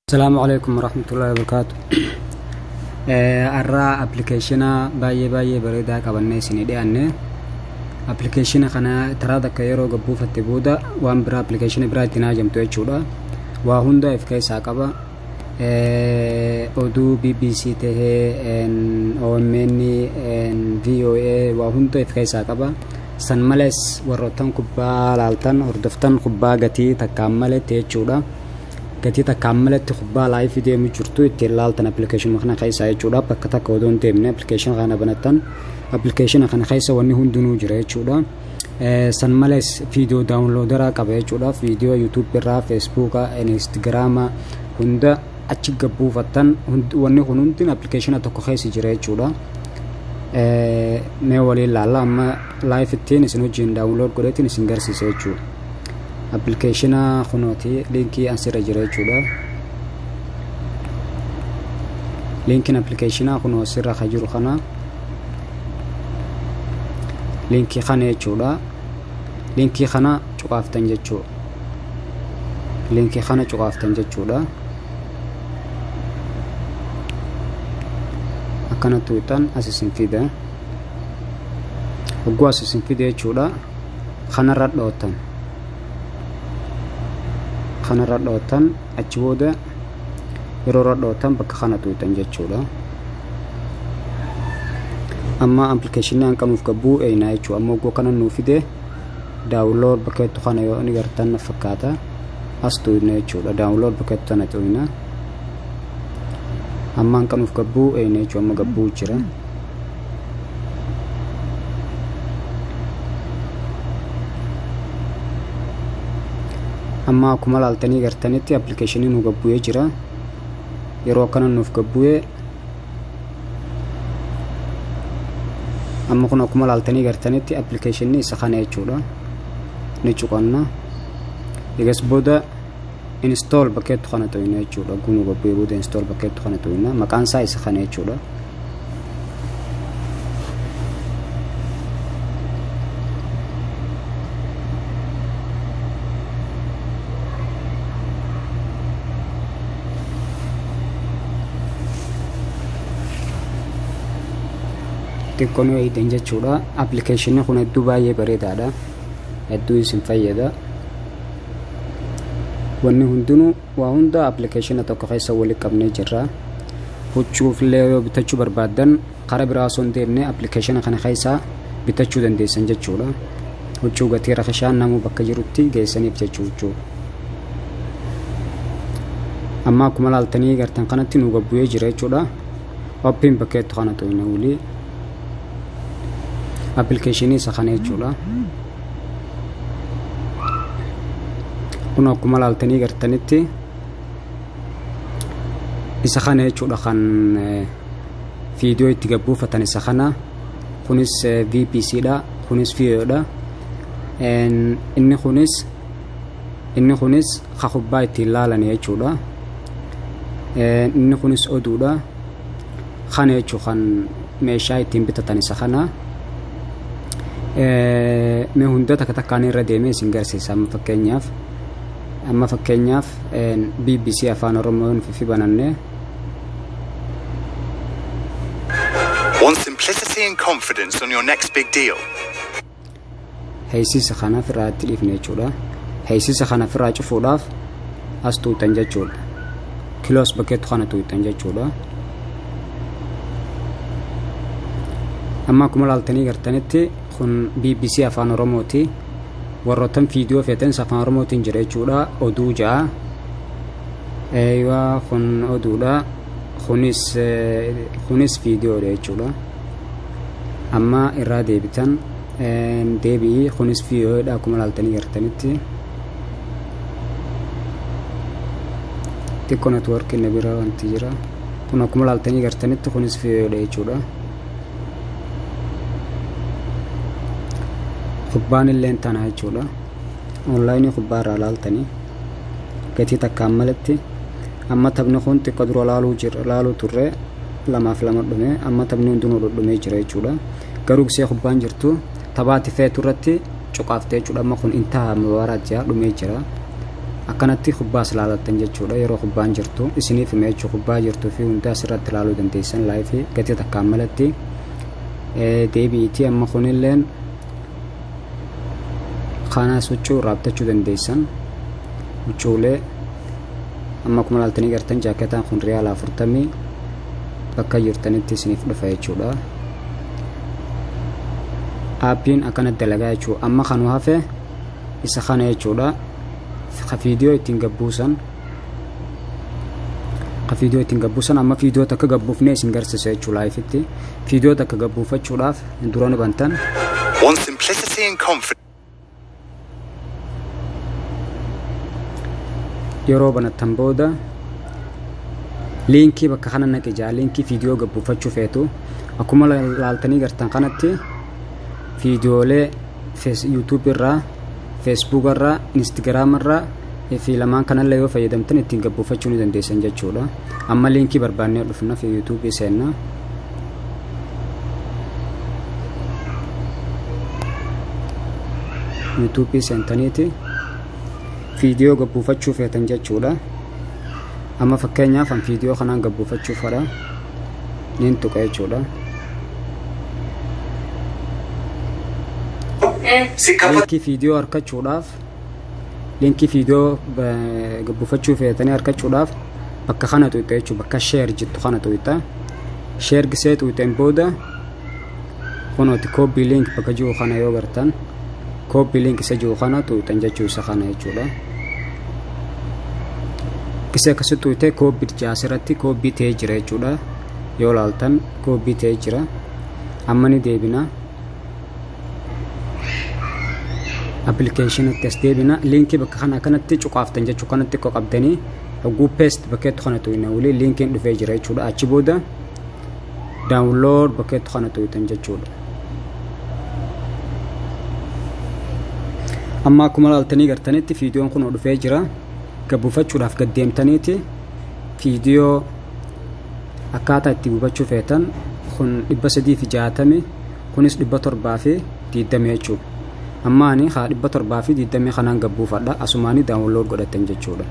السلام عليكم ورحمة الله وبركاته. أرى أبليكيشنا باي بريدة كابني سندي أني أبليكيشنا خنا ترى ذاك يرو قبو فتبودا وان برا أبليكيشن برا تناجم تويتشودا وهوندا إفكاي ساكابا أودو BBC ته إن OMNي إن VOA وهوندا إفكاي ساكابا سنملس ورطان كوبا لالتان وردفتان كوبا gatii takkaamale teechuudha gatii takkaamale kubbaa live deemu jirtu itti laaltan application kana qaysa jechuudha bakka takka odoon deemne application kana banatan application kana qaysa wanni hundinuu jira jechuudha sanmales video downloadera qaba jechuudha video YouTube irraa Facebook Instagram hunda achi gabbuufatan wanni hundin application tokko qaysi jira jechuudha me wali laala amma live ittiin isin wajjin download godheetiin isin garsiisa jechuudha application khunoti linkii asira jira jechuudha linkin application khuno sirra khajiru khana linkii khana jechuudha linkii khana cuqaaftan jechuudha linkii khana cuqaaftan jechuudha akkana tuutan asisin fida ogwa asisin fida jechuudha khana radhootan kana radhootan achi booda yeroo radhootan bakka kana tuutan jechuudha amma application aan qanuuf qabu eeyna jechuudha amma ogwa kana nuu fide download bakkeetu kana yoo ni gartan fakkaata astuuna jechuudha download bakkeetu tana tuuna amma aan qanuuf qabu eeyna jechuudha amma qabu jira amma kuma laaltanii gartanitti application nu gabbuye jira yeroo kana nuuf gabbuye amma kuma laaltanii gartanitti application isa kana jechuudha ni cuqanna egas booda install bakkeetu kana toyna jechuudha gunu gabbuye booda install bakkeetu kana toyna maqaan isaa isa kana jechuudha tokkon way danjechuudha application kun hedduu baay'ee bareedaadha hedduu isin fayyada wanni hundinuu waa hunda application tokko keessa wali qabnee jirra huccuuf illee bitachuu barbaadan qara biraa son deemne application kana keessa bitachuu dandeessan jechuudha huccuu gatii rakashaan namu bakka jirutti geessaniif jechuudha amma kuma laaltanii gartan kanatti nu gabbuye jira jechuudha open bakkeetu kana toyna wali application isa kana jechuudha kuna kuma laaltanii gartanitti isa kana jechuudha kan video itti gabbuufatan isa kana kunis VPC dha kunis video dha inni kunis kubbaa itti laalan jechuudha inni kunis oduudha kana jechuudha kan meeshaa ittiin bitatan isa kana me hunda takkaan irra deemee isin garsiisa amma fakkeenyaaf BBC afaan oromoon fi bananne Want simplicity and confidence on your next big deal. Heesisa kana firaa itti dhiifne jechuudha heesisa kana firaa cufuudhaaf as tuutan jechuudha kiloos bakkeetu kana tuutan jechuudha amma kuma laaltanii gartanitti kun BBC afaan oromooti warrotan video feeten afaan oromootiin jira jechuudha oduu jaa eeywa kun oduudha kunis video jechuudha amma irraa deebitan deebii kunis video dha kuma laaltanii gartanitti tikko network inni bira wanti jira kun kuma laaltanii gartanitti kunis video jechuudha kubbaan illee tana jechuudha online kubbaa irraa laaltanii gatii takkaamaletti amma taphni kun xiqqoo dura laaluu turre lamaaf lama dhume amma taphni hundinuu dhumee jira jechuudha garuu gisee kubbaan jirtu taphaati feetu irratti cuqaaftee jechuudha amma kun intaha mubaaraat jaa dhumee jira akkanatti kubbaa ilaaltan jechuudha yeroo kubbaan jirtu isiniif meechuu kubbaa jirtu fi hunda asirratti ilaaluu dandeessan live gatii takkaan malatti deebiitii amma kunilleen kana huccuu raabtachuu dandeessan huccuulee amma kuma laaltanii gartan jaaketaan kun riyaala 40 bakka jirtanitti isiniif dhufa jechuudha aappiin akkana dalagaa jechuudha amma kanu hafe isa kana jechuudha video ittiin gabbuusan amma video takka gabbuufnee isin garsiisa jechuudha live itti video takka gabbuufachuudhaaf dura nu bantan Want simplicity and confidence. yeroo banatan booda linkii bakka kana naqijaa linkii video gabbuufachuu feetu akkuma laaltanii gartan kanatti videolee YouTube irraa Facebook irraa Instagram irraa fi lamaan kanallee yoo fayyadamtan ittiin gabbuufachuu ni dandeessan jechuudha amma linkii barbaannee dhufna fi YouTube seenna YouTube seentaniiti video gabbuufachuu feetan jechuudha amma fakkeenyaaf an video kanaan gabbuufachuu fara nin tuqa jechuudha linkii video argachuudhaaf linkii video gabbuufachuu feetanii argachuudhaaf bakka kana tuqxa jechuudha bakka share jettu kana tuqxa share gisee tuqxeen booda kunooti copy link bakka jiru kana yoo gartan copy link isa jiru kana tuqxan jechuudha kana jechuudha gisee akkasitti tuqxee copy jaasirratti copy ta'ee jira jechuudha yoo laaltan copy ta'ee jira amma ni deebina application test deebina linki bakka kana kanatti cuqaaftan jechuu kanatti qoqabdanii oguu paste bakkeetti kana tuqina wali linkiin dhufee jira jechuudha achi booda download bakkeetti kana tuqitan jechuudha amma akkuma laaltanii gartanitti viidiyoon kun dhufee jira gabbuufachuudhaaf gaddeemtaniiti viidiyoo akkaataa itti gubachuu feetan kun 360 kunis 720 jechuudha amma ani 720 kanaan gabbuufadha asumaanii download godhatan jechuudha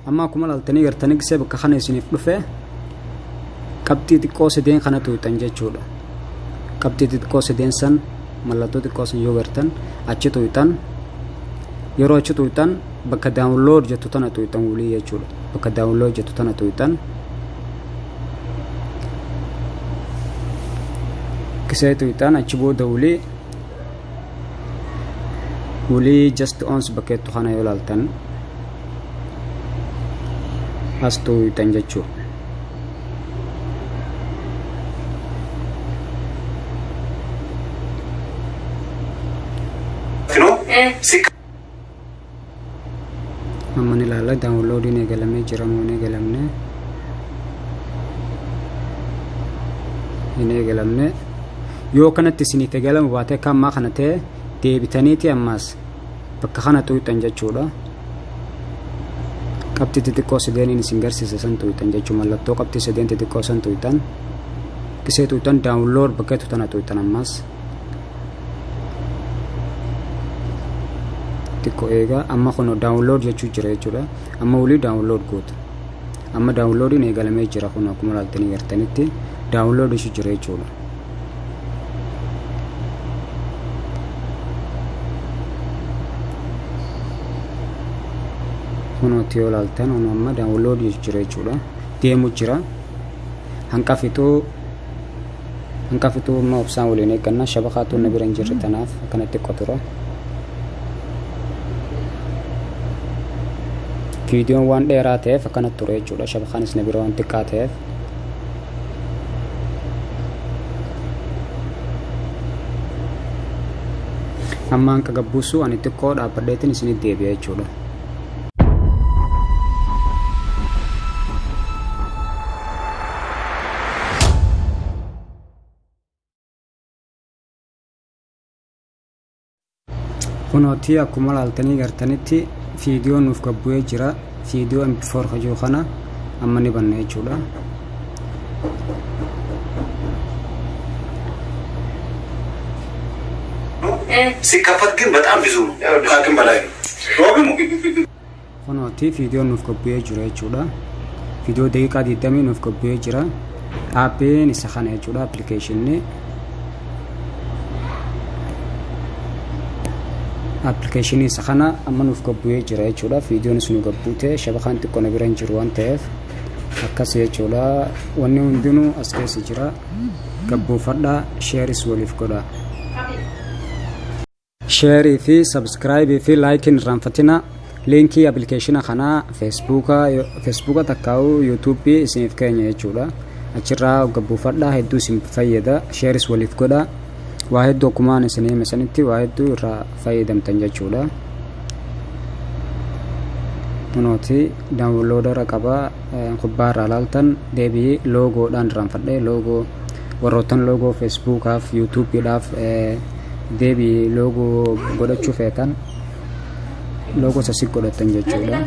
amma akkuma laaltanii gartanii gisee bakka kana isiniif dhufe qabxii xiqqoo sadeen kana tuqxan jechuudha qabxii xiqqoo sadeen san mallattoo xiqqoo san yoo gartan achi tuqxan yeroo achi tuqxan bakka download jettu tana tuqxan wulii jechuudha bakka download jettu tana tuqxan gisee tuqxan achi booda wulii just ons bakkeettu kana yoo laaltan as tuqxan jechuudha amma ni laala download ni eegalamee jira moo ni eegalamne ni eegalamne yoo kanatti isiniif eegalamu baatee akka ammaa kana ta'e deebitaniiti ammaas bakka kana tuqxan jechuudha qabxii xixiqqoo sadeeniin isin garsiisa san tuqxan jechuu mallattoo qabxii sadeen xixiqqoo san tuqxan gisee tuqxan download bakkeetu tana tuqxan ammaas tikko eega amma kuno download jechuu jira jechuudha amma wuli download gootu amma download ni eegalamee jira kuno akkuma laaltanii gartanitti download jechuu jira jechuudha kuno tiyoo laaltan amma download jechuu jira jechuudha deemu jira hanqafituu amma obsaan waliin eegganna shabakaatu na bira hin jirre tanaaf akkanatti qotura viidiyoon waan dheeraa ta'eef akkanatti ture jechuudha shabakaanis na bira waan xiqqaa ta'eef amma hanqa gabbuusu ani xiqqoo dhaabbadheetiin isinitti deebi'a jechuudha kunooti akkuma laaltanii gartanitti viidiyoon nuuf gabbu'ee jira viidiyoo MP4 hojii kana amma ni banna jechuudha ሲከፈት ግን በጣም ብዙ ነው ከአቅም በላይ ነው ሮብሙ ሆኖቲ ቪዲዮ ኑፍ ኮፒዬ ጅራ ጁዳ ቪዲዮ ደቂቃ ዲዳሚ ኑፍ ኮፒዬ ጅራ አፕን ይሰኻና ጁዳ አፕሊኬሽን application saxana amanu fkabuye jira chula video nisnu gabute shabakan tikona biran jiru antef akase chula wanne undinu askesi jira gabu fadda share swalif koda share fi subscribe fi like in ranfatina linkii application khana facebook takau youtube isif kenya chula achira gabu fadda hedu sim fayda share swalif koda واحد دوكمان سنين مثلا تي واحد دو را فايدة متنجا جولا منوتي داونلودر كبا كبار علالتن دبي لوجو دان رانفدي لوجو وروتن لوجو فيسبوك اف يوتيوب يداف دبي لوجو غدا تشوفيتان لوجو سسي غدا تنجا جولا